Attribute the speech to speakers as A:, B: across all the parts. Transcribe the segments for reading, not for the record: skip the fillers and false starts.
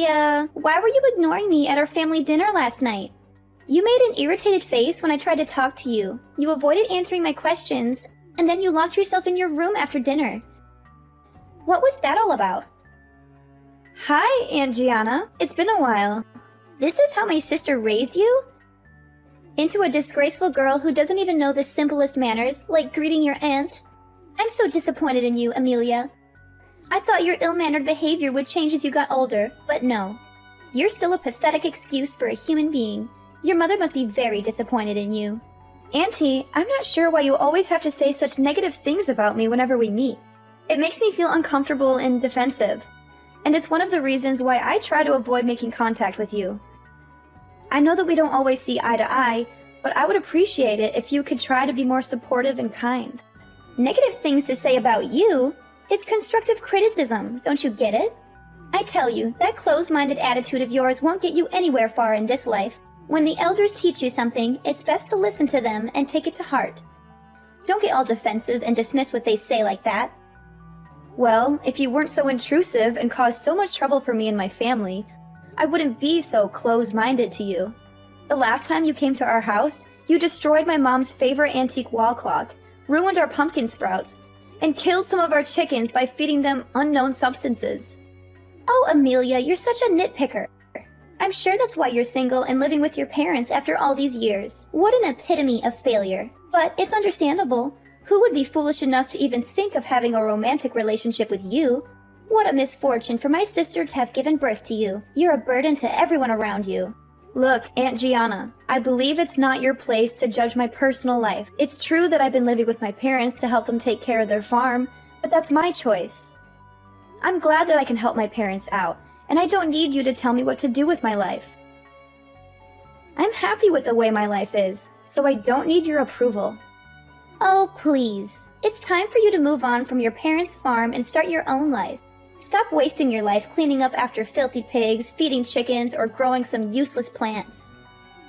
A: Amelia, why were you ignoring me at our family dinner last night? You made an irritated face when I tried to talk to you. You avoided answering my questions, and then you locked yourself in your room after dinner. What was that all about? Hi, Aunt Gianna. It's been a while. This is how my sister raised you? Into a disgraceful girl who doesn't even know the simplest manners, like greeting your aunt? I'm so disappointed in you, Amelia. I thought your ill-mannered behavior would change as you got older, but no. You're still a pathetic excuse for a human being. Your mother must be very disappointed in you. Auntie, I'm not sure why you always have to say such negative things about me whenever we meet. It makes me feel uncomfortable and defensive. And it's one of the reasons why I try to avoid making contact with you. I know that we don't always see eye to eye, but I would appreciate it if you could try to be more supportive and kind. Negative things to say about you? It's constructive criticism, don't you get it? I tell you, that closed-minded attitude of yours won't get you anywhere far in this life. When the elders teach you something, it's best to listen to them and take it to heart. Don't get all defensive and dismiss what they say like that. Well, if you weren't so intrusive and caused so much trouble for me and my family, I wouldn't be so close-minded to you. The last time you came to our house, you destroyed my mom's favorite antique wall clock, ruined our pumpkin sprouts, and killed some of our chickens by feeding them unknown substances. Oh, Amelia, you're such a nitpicker. I'm sure that's why you're single and living with your parents after all these years. What an epitome of failure. But it's understandable. Who would be foolish enough to even think of having a romantic relationship with you? What a misfortune for my sister to have given birth to you. You're a burden to everyone around you. Look, Aunt Gianna, I believe it's not your place to judge my personal life. It's true that I've been living with my parents to help them take care of their farm, but that's my choice. I'm glad that I can help my parents out, and I don't need you to tell me what to do with my life. I'm happy with the way my life is, so I don't need your approval. Oh, please. It's time for you to move on from your parents' farm and start your own life. Stop wasting your life cleaning up after filthy pigs, feeding chickens, or growing some useless plants.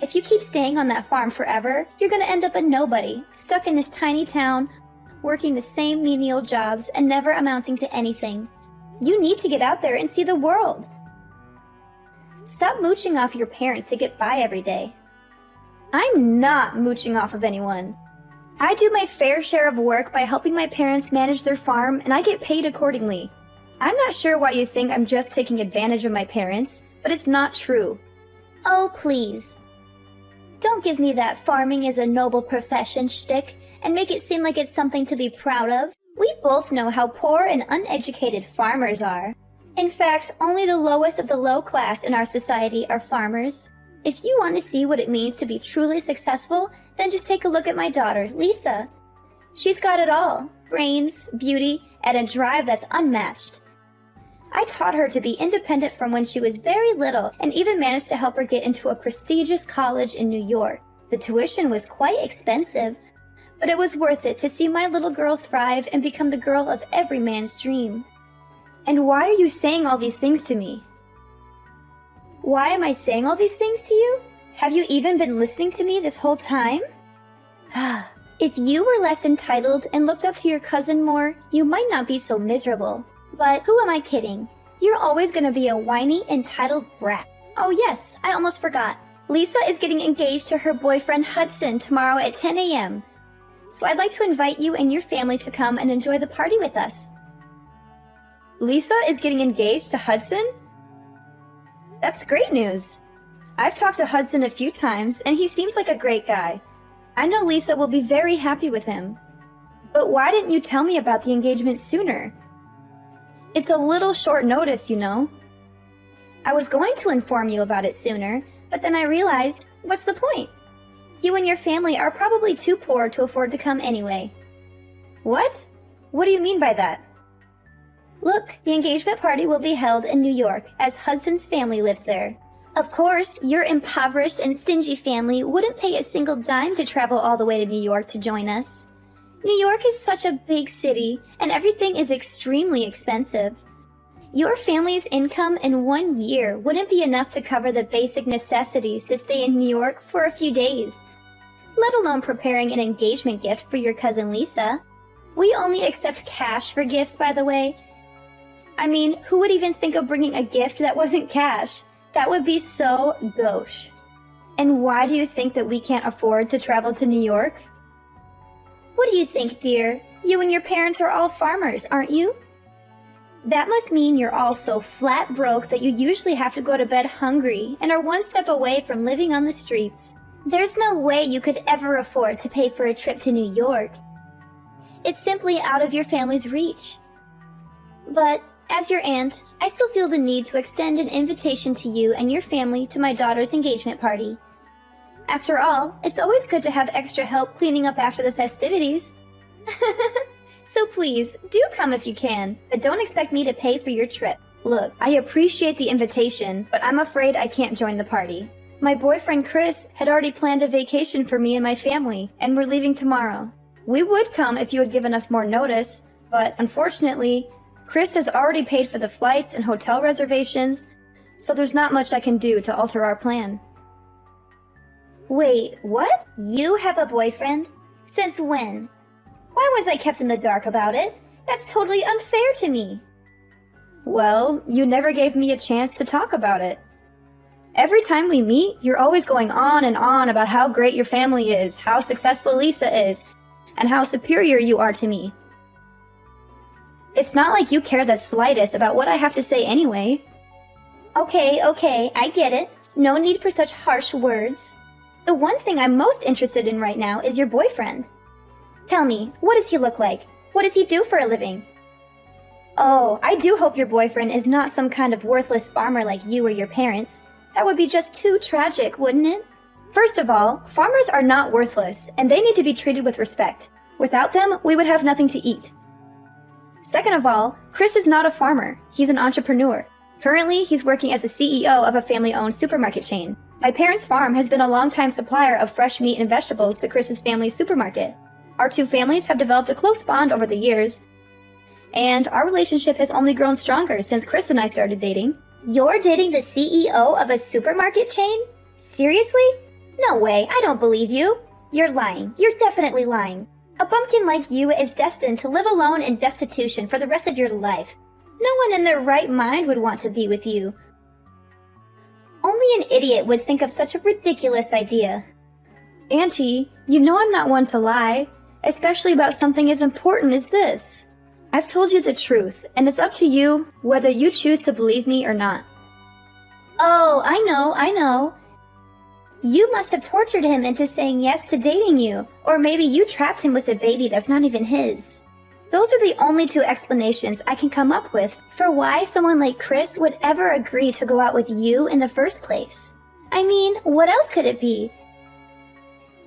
A: If you keep staying on that farm forever, you're gonna end up a nobody, stuck in this tiny town, working the same menial jobs and never amounting to anything. You need to get out there and see the world. Stop mooching off your parents to get by every day. I'm not mooching off of anyone. I do my fair share of work by helping my parents manage their farm, and I get paid accordingly. I'm not sure why you think I'm just taking advantage of my parents, but it's not true. Oh, please. Don't give me that farming is a noble profession shtick and make it seem like it's something to be proud of. We both know how poor and uneducated farmers are. In fact, only the lowest of the low class in our society are farmers. If you want to see what it means to be truly successful, then just take a look at my daughter, Lisa. She's got it all: brains, beauty, and a drive that's unmatched. I taught her to be independent from when she was very little and even managed to help her get into a prestigious college in New York. The tuition was quite expensive, but it was worth it to see my little girl thrive and become the girl of every man's dream. And why are you saying all these things to me? Why am I saying all these things to you? Have you even been listening to me this whole time? If you were less entitled and looked up to your cousin more, you might not be so miserable. But who am I kidding? You're always gonna be a whiny, entitled brat. Oh yes, I almost forgot. Lisa is getting engaged to her boyfriend Hudson tomorrow at 10 a.m. So I'd like to invite you and your family to come and enjoy the party with us. Lisa is getting engaged to Hudson? That's great news. I've talked to Hudson a few times, and he seems like a great guy. I know Lisa will be very happy with him. But why didn't you tell me about the engagement sooner? It's a little short notice, you know. I was going to inform you about it sooner, but then I realized, what's the point? You and your family are probably too poor to afford to come anyway. What? What do you mean by that? Look, the engagement party will be held in New York, as Hudson's family lives there. Of course, your impoverished and stingy family wouldn't pay a single dime to travel all the way to New York to join us. New York is such a big city, and everything is extremely expensive. Your family's income in 1 year wouldn't be enough to cover the basic necessities to stay in New York for a few days, let alone preparing an engagement gift for your cousin Lisa. We only accept cash for gifts, by the way. I mean, who would even think of bringing a gift that wasn't cash? That would be so gauche. And why do you think that we can't afford to travel to New York? What do you think, dear? You and your parents are all farmers, aren't you? That must mean you're all so flat broke that you usually have to go to bed hungry and are one step away from living on the streets. There's no way you could ever afford to pay for a trip to New York. It's simply out of your family's reach. But, as your aunt, I still feel the need to extend an invitation to you and your family to my daughter's engagement party. After all, it's always good to have extra help cleaning up after the festivities. So please, do come if you can, but don't expect me to pay for your trip. Look, I appreciate the invitation, but I'm afraid I can't join the party. My boyfriend Chris had already planned a vacation for me and my family, and we're leaving tomorrow. We would come if you had given us more notice, but unfortunately, Chris has already paid for the flights and hotel reservations, so there's not much I can do to alter our plan. Wait, what? You have a boyfriend? Since when? Why was I kept in the dark about it? That's totally unfair to me. Well, you never gave me a chance to talk about it. Every time we meet, you're always going on and on about how great your family is, how successful Lisa is, and how superior you are to me. It's not like you care the slightest about what I have to say anyway. Okay, I get it. No need for such harsh words. The one thing I'm most interested in right now is your boyfriend. Tell me, what does he look like? What does he do for a living? Oh, I do hope your boyfriend is not some kind of worthless farmer like you or your parents. That would be just too tragic, wouldn't it? First of all, farmers are not worthless, and they need to be treated with respect. Without them, we would have nothing to eat. Second of all, Chris is not a farmer. He's an entrepreneur. Currently, he's working as the CEO of a family-owned supermarket chain. My parents' farm has been a long-time supplier of fresh meat and vegetables to Chris's family's supermarket. Our two families have developed a close bond over the years, and our relationship has only grown stronger since Chris and I started dating. You're dating the CEO of a supermarket chain? Seriously? No way, I don't believe you. You're lying. You're definitely lying. A bumpkin like you is destined to live alone in destitution for the rest of your life. No one in their right mind would want to be with you. Only an idiot would think of such a ridiculous idea. Auntie, you know I'm not one to lie, especially about something as important as this. I've told you the truth, and it's up to you whether you choose to believe me or not. Oh, I know. You must have tortured him into saying yes to dating you, or maybe you trapped him with a baby that's not even his. Those are the only two explanations I can come up with for why someone like Chris would ever agree to go out with you in the first place. I mean, what else could it be?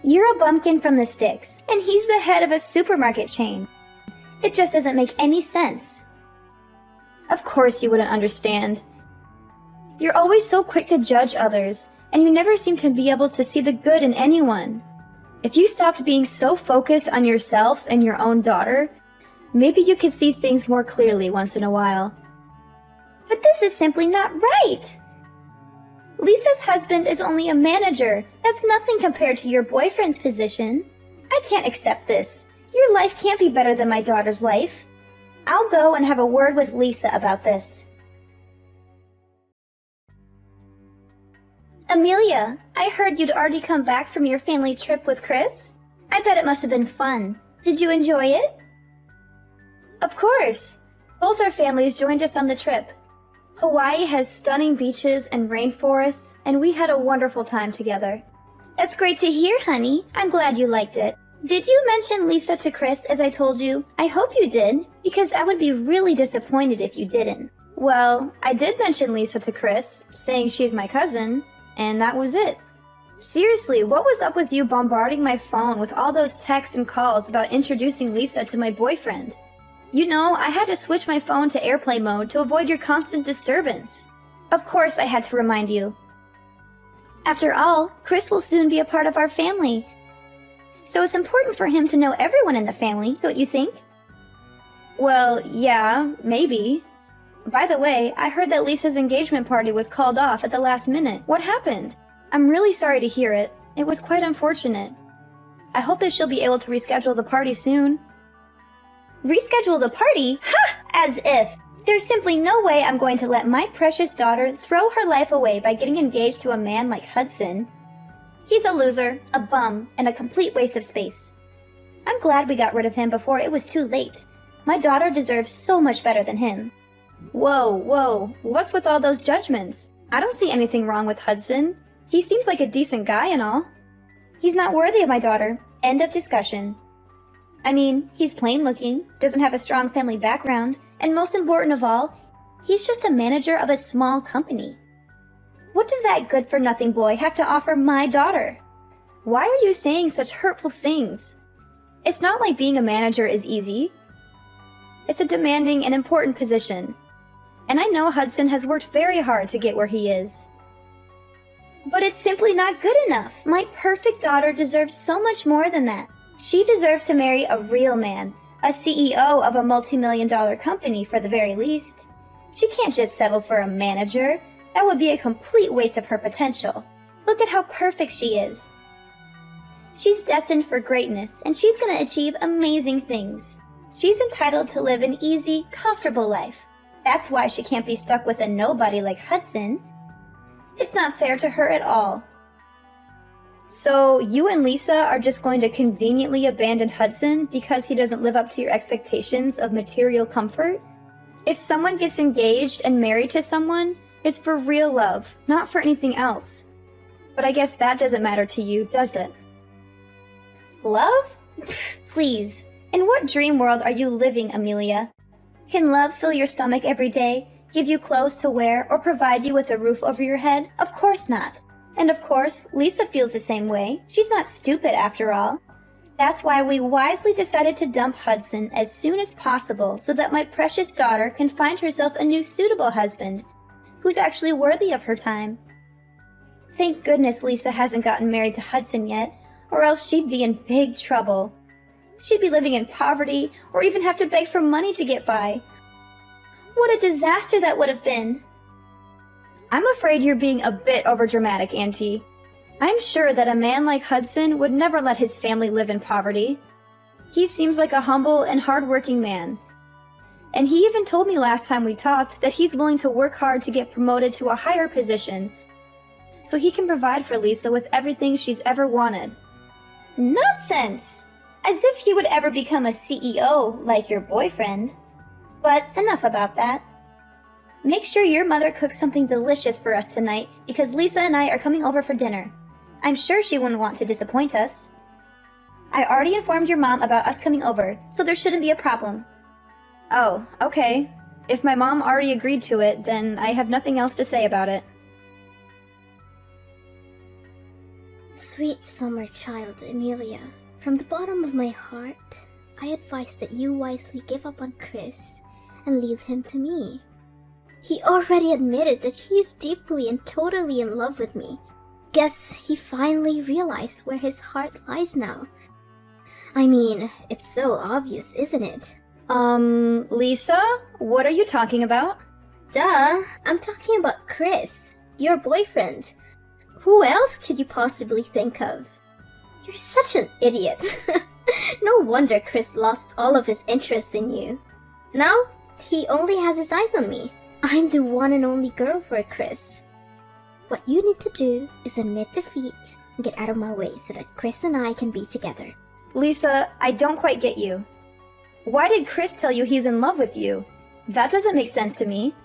A: You're a bumpkin from the sticks, and he's the head of a supermarket chain. It just doesn't make any sense. Of course you wouldn't understand. You're always so quick to judge others, and you never seem to be able to see the good in anyone. If you stopped being so focused on yourself and your own daughter, maybe you could see things more clearly once in a while. But this is simply not right! Lisa's husband is only a manager. That's nothing compared to your boyfriend's position. I can't accept this. Your life can't be better than my daughter's life. I'll go and have a word with Lisa about this. Amelia, I heard you'd already come back from your family trip with Chris. I bet it must have been fun. Did you enjoy it? Of course. Both our families joined us on the trip. Hawaii has stunning beaches and rainforests, and we had a wonderful time together. That's great to hear, honey. I'm glad you liked it. Did you mention Lisa to Chris as I told you? I hope you did, because I would be really disappointed if you didn't. Well, I did mention Lisa to Chris, saying she's my cousin, and that was it. Seriously, what was up with you bombarding my phone with all those texts and calls about introducing Lisa to my boyfriend? You know, I had to switch my phone to airplane mode to avoid your constant disturbance. Of course I had to remind you. After all, Chris will soon be a part of our family. So it's important for him to know everyone in the family, don't you think? Well, yeah, maybe. By the way, I heard that Lisa's engagement party was called off at the last minute. What happened? I'm really sorry to hear it. It was quite unfortunate. I hope that she'll be able to reschedule the party soon. Reschedule the party? Ha! As if! There's simply no way I'm going to let my precious daughter throw her life away by getting engaged to a man like Hudson. He's a loser, a bum, and a complete waste of space. I'm glad we got rid of him before it was too late. My daughter deserves so much better than him. Whoa, what's with all those judgments? I don't see anything wrong with Hudson. He seems like a decent guy and all. He's not worthy of my daughter. End of discussion. I mean, he's plain looking, doesn't have a strong family background, and most important of all, he's just a manager of a small company. What does that good-for-nothing boy have to offer my daughter? Why are you saying such hurtful things? It's not like being a manager is easy. It's a demanding and important position. And I know Hudson has worked very hard to get where he is. But it's simply not good enough. My perfect daughter deserves so much more than that. She deserves to marry a real man, a CEO of a multi-million-dollar company for the very least. She can't just settle for a manager. That would be a complete waste of her potential. Look at how perfect she is. She's destined for greatness, and she's gonna achieve amazing things. She's entitled to live an easy, comfortable life. That's why she can't be stuck with a nobody like Hudson. It's not fair to her at all. So, you and Lisa are just going to conveniently abandon Hudson because he doesn't live up to your expectations of material comfort? If someone gets engaged and married to someone, it's for real love, not for anything else. But I guess that doesn't matter to you, does it? Love? Please. In what dream world are you living, Amelia? Can love fill your stomach every day, give you clothes to wear, or provide you with a roof over your head? Of course not. And of course, Lisa feels the same way. She's not stupid after all. That's why we wisely decided to dump Hudson as soon as possible so that my precious daughter can find herself a new suitable husband who's actually worthy of her time. Thank goodness Lisa hasn't gotten married to Hudson yet, or else she'd be in big trouble. She'd be living in poverty, or even have to beg for money to get by. What a disaster that would have been! I'm afraid you're being a bit overdramatic, Auntie. I'm sure that a man like Hudson would never let his family live in poverty. He seems like a humble and hardworking man. And he even told me last time we talked that he's willing to work hard to get promoted to a higher position, so he can provide for Lisa with everything she's ever wanted. Nonsense! As if he would ever become a CEO like your boyfriend. But enough about that. Make sure your mother cooks something delicious for us tonight, because Lisa and I are coming over for dinner. I'm sure she wouldn't want to disappoint us. I already informed your mom about us coming over, so there shouldn't be a problem. Oh, okay. If my mom already agreed to it, then I have nothing else to say about it.
B: Sweet summer child, Amelia. From the bottom of my heart, I advise that you wisely give up on Chris and leave him to me. He already admitted that he is deeply and totally in love with me. Guess he finally realized where his heart lies now. I mean, it's so obvious, isn't it?
A: Lisa? What are you talking about?
B: Duh, I'm talking about Chris, your boyfriend. Who else could you possibly think of? You're such an idiot. No wonder Chris lost all of his interest in you. Now, he only has his eyes on me. I'm the one and only girl for Chris. What you need to do is admit defeat and get out of my way so that Chris and I can be together.
A: Lisa, I don't quite get you. Why did Chris tell you he's in love with you? That doesn't make sense to me.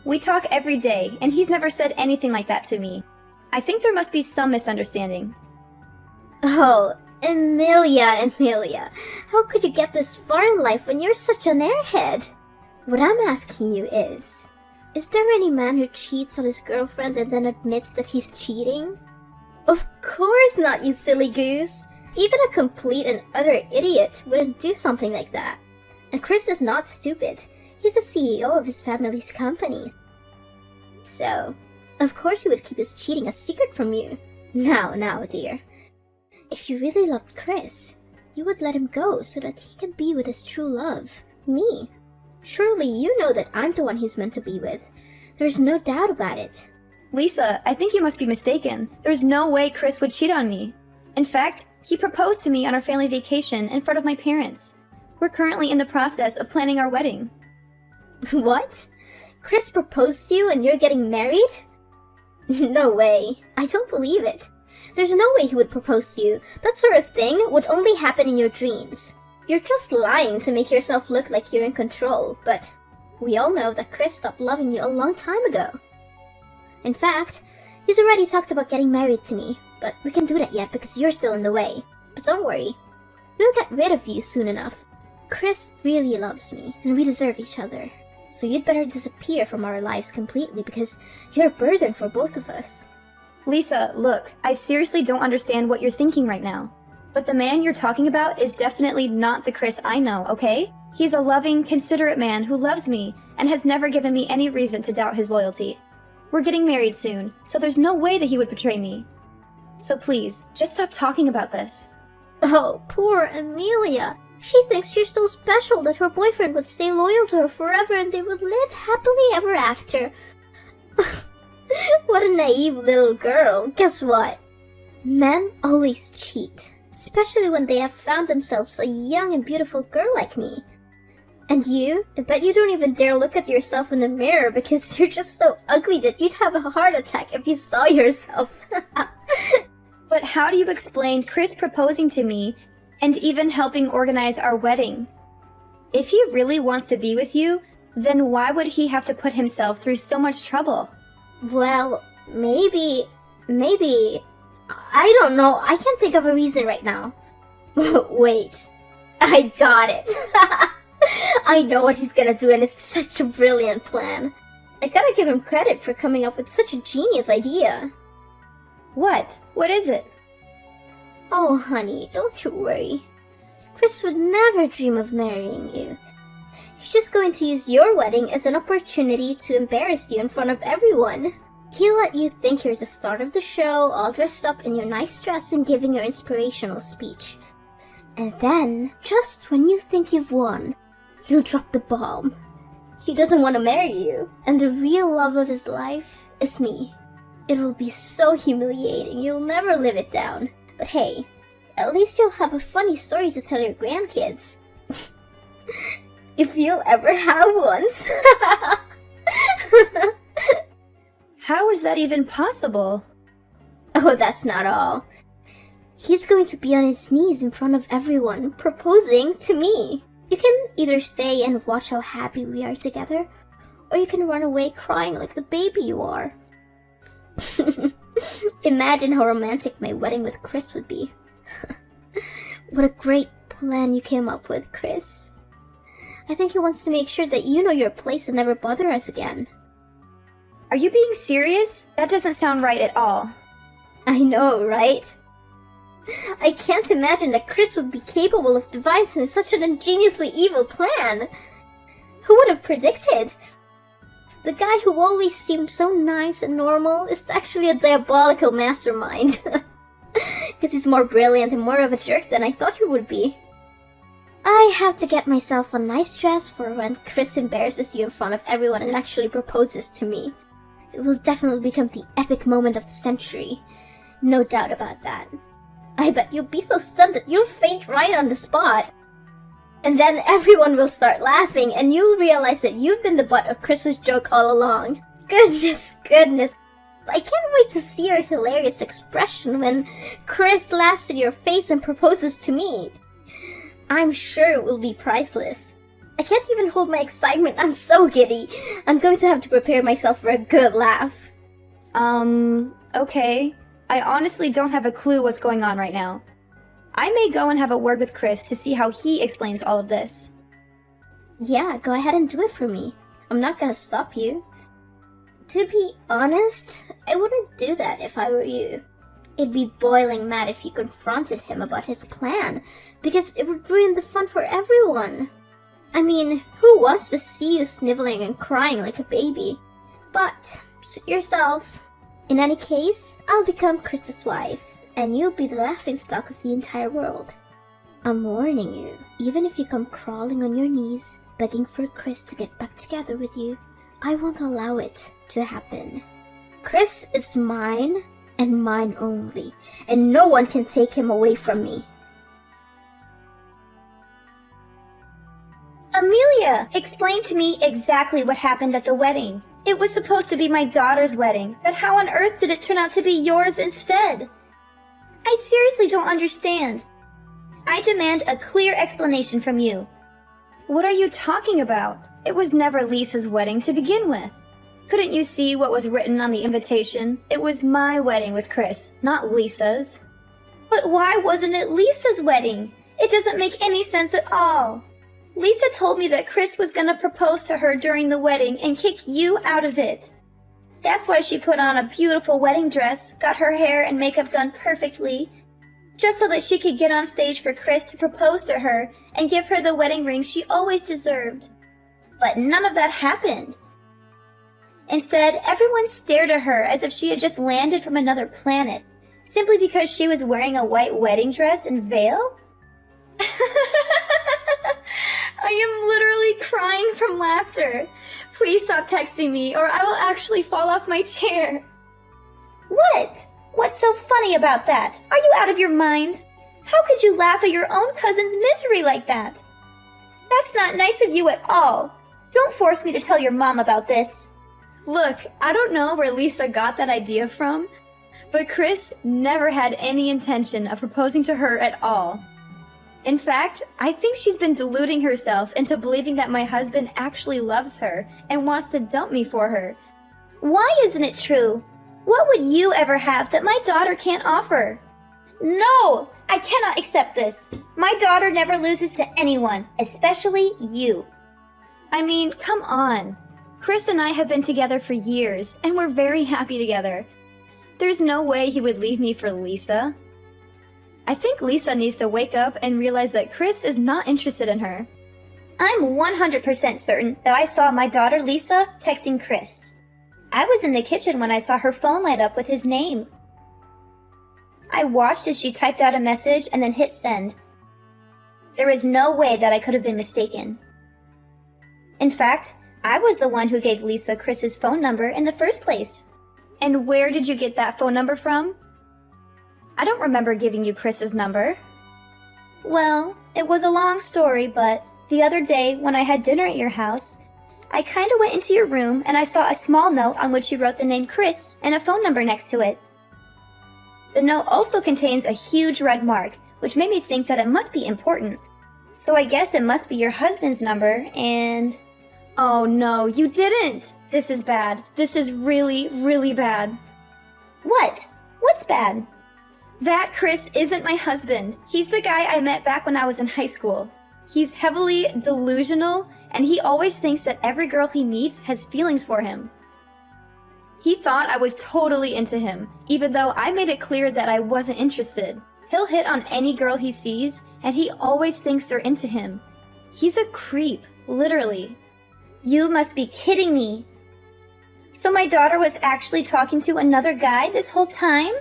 A: We talk every day, and he's never said anything like that to me. I think there must be some misunderstanding.
B: Oh, Amelia, how could you get this far in life when you're such an airhead? What I'm asking you is there any man who cheats on his girlfriend and then admits that he's cheating? Of course not, you silly goose. Even a complete and utter idiot wouldn't do something like that. And Chris is not stupid. He's the CEO of his family's company. So, of course he would keep his cheating a secret from you. Now, dear. If you really loved Chris, you would let him go so that he can be with his true love, me. Surely you know that I'm the one he's meant to be with. There's no doubt about it.
A: Lisa, I think you must be mistaken. There's no way Chris would cheat on me. In fact, he proposed to me on our family vacation in front of my parents. We're currently in the process of planning our wedding.
B: What? Chris proposed to you and you're getting married? No way. I don't believe it. There's no way he would propose to you. That sort of thing would only happen in your dreams. You're just lying to make yourself look like you're in control, but we all know that Chris stopped loving you a long time ago. In fact, he's already talked about getting married to me, but we can't do that yet because you're still in the way. But don't worry, we'll get rid of you soon enough. Chris really loves me, and we deserve each other. So you'd better disappear from our lives completely because you're a burden for both of us.
A: Lisa, look, I seriously don't understand what you're thinking right now. But the man you're talking about is definitely not the Chris I know, okay? He's a loving, considerate man who loves me and has never given me any reason to doubt his loyalty. We're getting married soon, so there's no way that he would betray me. So please, just stop talking about this.
B: Oh, poor Amelia. She thinks you're so special that her boyfriend would stay loyal to her forever and they would live happily ever after. What a naive little girl. Guess what? Men always cheat, especially when they have found themselves a young and beautiful girl like me. And you? I bet you don't even dare look at yourself in the mirror because you're just so ugly that you'd have a heart attack if you saw yourself.
A: But how do you explain Chris proposing to me and even helping organize our wedding? If he really wants to be with you, then why would he have to put himself through so much trouble?
B: Well, maybe, I don't know, I can't think of a reason right now. Wait, I got it. I know what he's gonna do and it's such a brilliant plan. I gotta give him credit for coming up with such a genius idea.
A: What? What is it?
B: Oh, honey, don't you worry. Chris would never dream of marrying you. He's just going to use your wedding as an opportunity to embarrass you in front of everyone. He'll let you think you're the star of the show, all dressed up in your nice dress and giving your inspirational speech. And then, just when you think you've won, he'll drop the bomb. He doesn't want to marry you, and the real love of his life is me. It will be so humiliating, you'll never live it down. But hey, at least you'll have a funny story to tell your grandkids. If you'll ever have ones.
A: How is that even possible?
B: Oh, that's not all. He's going to be on his knees in front of everyone, proposing to me. You can either stay and watch how happy we are together, or you can run away crying like the baby you are. Imagine how romantic my wedding with Chris would be. What a great plan you came up with, Chris. I think he wants to make sure that you know your place and never bother us again.
A: Are you being serious? That doesn't sound right at all.
B: I know, right? I can't imagine that Chris would be capable of devising such an ingeniously evil plan. Who would have predicted? The guy who always seemed so nice and normal is actually a diabolical mastermind. Because he's more brilliant and more of a jerk than I thought he would be. I have to get myself a nice dress for when Chris embarrasses you in front of everyone and actually proposes to me. It will definitely become the epic moment of the century. No doubt about that. I bet you'll be so stunned that you'll faint right on the spot. And then everyone will start laughing and you'll realize that you've been the butt of Chris's joke all along. Goodness. I can't wait to see your hilarious expression when Chris laughs in your face and proposes to me. I'm sure it will be priceless. I can't even hold my excitement, I'm so giddy. I'm going to have to prepare myself for a good laugh.
A: Okay. I honestly don't have a clue what's going on right now. I may go and have a word with Chris to see how he explains all of this.
B: Yeah, go ahead and do it for me. I'm not gonna stop you. To be honest, I wouldn't do that if I were you. I'd be boiling mad if you confronted him about his plan, because it would ruin the fun for everyone. I mean, who wants to see you sniveling and crying like a baby? But, suit yourself. In any case, I'll become Chris's wife, and you'll be the laughingstock of the entire world. I'm warning you, even if you come crawling on your knees, begging for Chris to get back together with you, I won't allow it to happen. Chris is mine, and mine only, and no one can take him away from me.
A: Amelia, explain to me exactly what happened at the wedding. It was supposed to be my daughter's wedding, but how on earth did it turn out to be yours instead? I seriously don't understand. I demand a clear explanation from you. What are you talking about? It was never Lisa's wedding to begin with. Couldn't you see what was written on the invitation? It was my wedding with Chris, not Lisa's. But why wasn't it Lisa's wedding? It doesn't make any sense at all. Lisa told me that Chris was gonna propose to her during the wedding and kick you out of it. That's why she put on a beautiful wedding dress, got her hair and makeup done perfectly, just so that she could get on stage for Chris to propose to her and give her the wedding ring she always deserved. But none of that happened. Instead, everyone stared at her as if she had just landed from another planet, simply because she was wearing a white wedding dress and veil? I am literally crying from laughter. Please stop texting me or I will actually fall off my chair. What? What's so funny about that? Are you out of your mind? How could you laugh at your own cousin's misery like that? That's not nice of you at all. Don't force me to tell your mom about this. Look, I don't know where Lisa got that idea from, but Chris never had any intention of proposing to her at all. In fact, I think she's been deluding herself into believing that my husband actually loves her and wants to dump me for her. Why isn't it true? What would you ever have that my daughter can't offer? No! I cannot accept this. My daughter never loses to anyone, especially you. I mean, come on. Chris and I have been together for years, and we're very happy together. There's no way he would leave me for Lisa. I think Lisa needs to wake up and realize that Chris is not interested in her. I'm 100% certain that I saw my daughter Lisa texting Chris. I was in the kitchen when I saw her phone light up with his name. I watched as she typed out a message and then hit send. There is no way that I could have been mistaken. In fact, I was the one who gave Lisa Chris's phone number in the first place. And where did you get that phone number from? I don't remember giving you Chris's number. Well, it was a long story, but the other day when I had dinner at your house, I kinda went into your room and I saw a small note on which you wrote the name Chris and a phone number next to it. The note also contains a huge red mark, which made me think that it must be important. So I guess it must be your husband's number and... Oh no, you didn't! This is bad. This is really, really bad. What? What's bad? That Chris isn't my husband. He's the guy I met back when I was in high school. He's heavily delusional, and he always thinks that every girl he meets has feelings for him. He thought I was totally into him, even though I made it clear that I wasn't interested. He'll hit on any girl he sees, and he always thinks they're into him. He's a creep, literally. You must be kidding me. So my daughter was actually talking to another guy this whole time?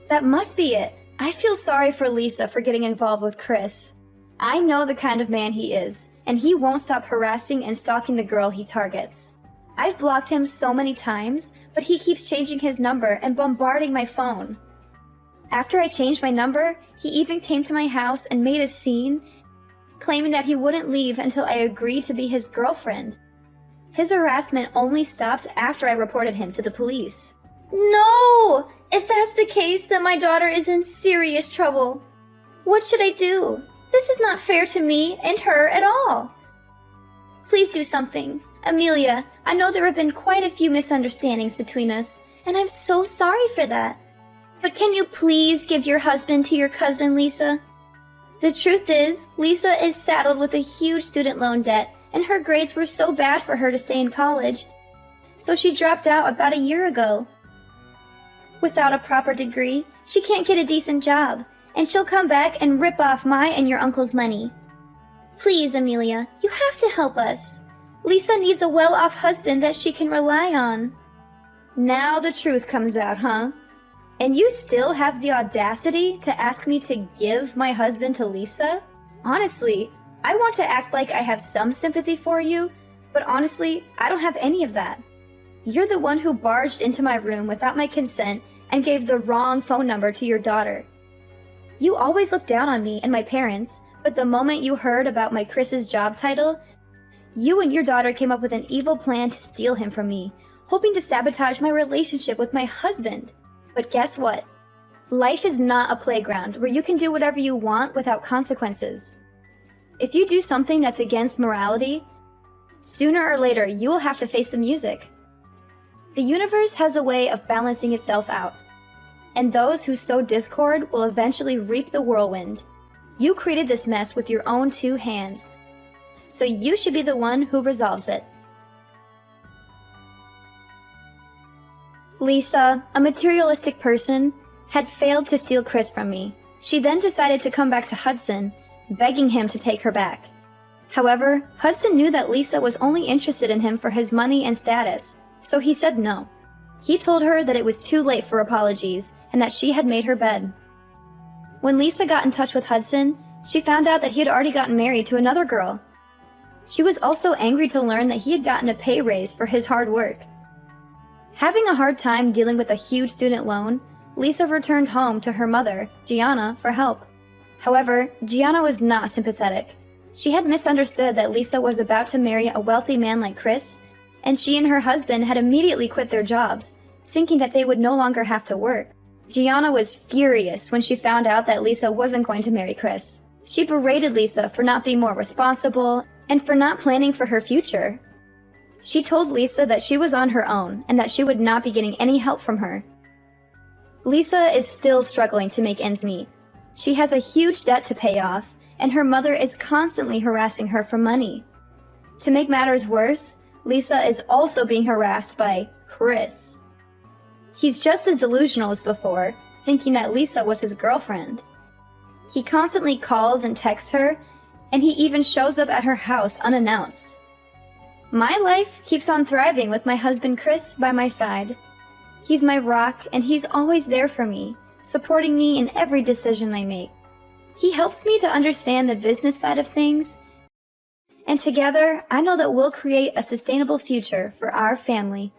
A: That must be it. I feel sorry for Lisa for getting involved with Chris. I know the kind of man he is, and he won't stop harassing and stalking the girl he targets. I've blocked him so many times, but he keeps changing his number and bombarding my phone. After I changed my number, he even came to my house and made a scene, claiming that he wouldn't leave until I agreed to be his girlfriend. His harassment only stopped after I reported him to the police. No! If that's the case, then my daughter is in serious trouble. What should I do? This is not fair to me and her at all. Please do something. Amelia, I know there have been quite a few misunderstandings between us, and I'm so sorry for that. But can you please give your husband to your cousin, Lisa? The truth is, Lisa is saddled with a huge student loan debt, and her grades were so bad for her to stay in college, so she dropped out about a year ago. Without a proper degree, she can't get a decent job, and she'll come back and rip off my and your uncle's money. Please, Amelia, you have to help us. Lisa needs a well-off husband that she can rely on. Now the truth comes out, huh? And you still have the audacity to ask me to give my husband to Lisa? Honestly, I want to act like I have some sympathy for you, but honestly, I don't have any of that. You're the one who barged into my room without my consent and gave the wrong phone number to your daughter. You always looked down on me and my parents, but the moment you heard about my Chris's job title, You and your daughter came up with an evil plan to steal him from me, hoping to sabotage my relationship with my husband. But guess what? Life is not a playground where you can do whatever you want without consequences. If you do something that's against morality, sooner or later you will have to face the music. The universe has a way of balancing itself out, and those who sow discord will eventually reap the whirlwind. You created this mess with your own 2 hands, so you should be the one who resolves it. Lisa, a materialistic person, had failed to steal Chris from me. She then decided to come back to Hudson, begging him to take her back. However, Hudson knew that Lisa was only interested in him for his money and status, so he said no. He told her that it was too late for apologies and that she had made her bed. When Lisa got in touch with Hudson, she found out that he had already gotten married to another girl. She was also angry to learn that he had gotten a pay raise for his hard work. Having a hard time dealing with a huge student loan, Lisa returned home to her mother, Gianna, for help. However, Gianna was not sympathetic. She had misunderstood that Lisa was about to marry a wealthy man like Chris, and she and her husband had immediately quit their jobs, thinking that they would no longer have to work. Gianna was furious when she found out that Lisa wasn't going to marry Chris. She berated Lisa for not being more responsible and for not planning for her future. She told Lisa that she was on her own and that she would not be getting any help from her. Lisa is still struggling to make ends meet. She has a huge debt to pay off, and her mother is constantly harassing her for money. To make matters worse, Lisa is also being harassed by Chris. He's just as delusional as before, thinking that Lisa was his girlfriend. He constantly calls and texts her, and he even shows up at her house unannounced. My life keeps on thriving with my husband Chris by my side. He's my rock, and he's always there for me, supporting me in every decision I make. He helps me to understand the business side of things, and together I know that we'll create a sustainable future for our family.